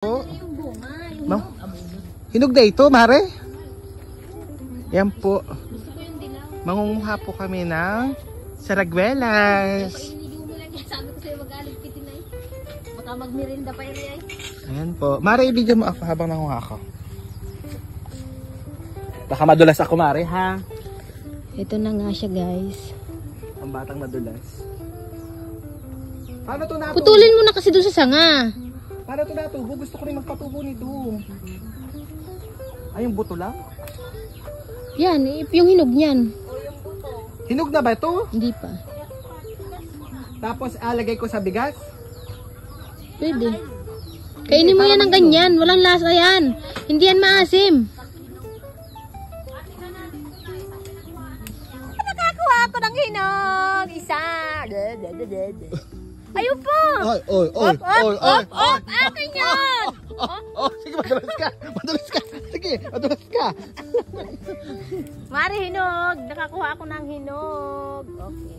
Po. Hinog na ito, Mare. Yan po. Mangungumuha po kami ng saragwelas. Sabi ko sa'yo mag-aligpitin na eh. Baka magmirinda pa yun eh. Ayan po. Mare, i-video mo ako habang nangunga ako. Baka madulas ako, Mare, ha? Ito na nga siya, guys. Ang batang madulas. Paano ito natubo? Putulin mo na kasi doon sa sanga. Paano ito natubo? Gusto ko rin magpatubo nito. Ay, yung buto lang? Yan, yung hinog niyan. Hinog na ba ito? Hindi pa. Tapos alagay ko sa bigas? Pwede. Kainin mo yan ng ganyan. Walang lasa yan. Hindi yan maasim. Nakakuha ako ng hinog. Isa. Ayun po. Oy. Akin yan. Sige, madulas ka. Sige, madulas ka. Mari, hinog. Nakakuha ako ng hinog. Okay.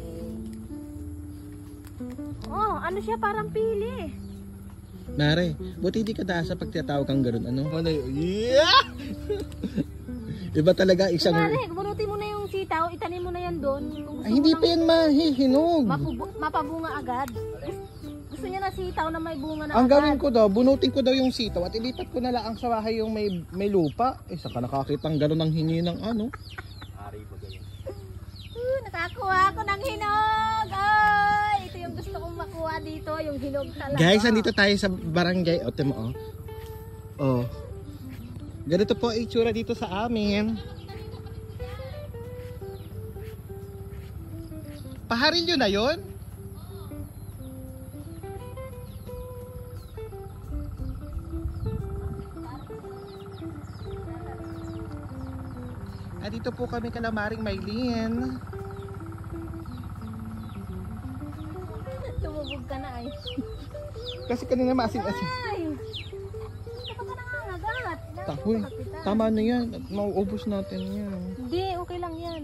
Oh, ano siya? Parang pili. Mare, buti hindi ka dasa pag tinatawag kang gano'n. Ano? Yeah! Iba talaga isang... Mari, bunutin mo na yung sitaw. Itanim mo na yan doon. Ay, hindi pa yan mahihinog. Mapabunga agad. Gusto niya na sitaw na may bunga na Ang agad. gawin ko daw, bunutin ko daw yung sitaw at ilipat ko na lang sa bahay yung may lupa. Saan ka nakakita ng gano'n ng hingi ng ano? Nakakuha ako ng hinog. Ay, ito yung gusto kong makuha dito. Yung hinog talaga. Guys, andito tayo sa barangay. O, timo, oh. Oh. Ganito po ang itsura dito sa amin. Paharilyo na yon? Dito po kami kala Maring Maylin. Tumubog ka na ay. Kasi kanina maasin-asin. Ay! Ito ka nangangagat. Tahoy, tama na yan. At mauubos natin yan. Hindi, okay lang yan.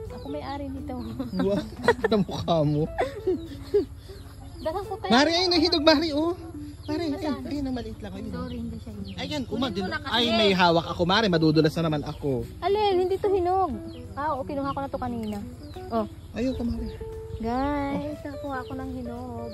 Ako may-ari nito. Wow, na mukha mo. Dakan ko tayo. Mari, ayun, nahinog Mari, oh. Mari, ayun, maliit lang. Ayun. Sorry, hindi siya hinog. Ayan, Kunin mo na kasi. ay, may hawak ako, Mari. Madudulas na naman ako. Alin, hindi to hinog. Oo, kinuha ko na to kanina. Oh, Ayun ka, Mari. guys, nakuha ko ng hinog.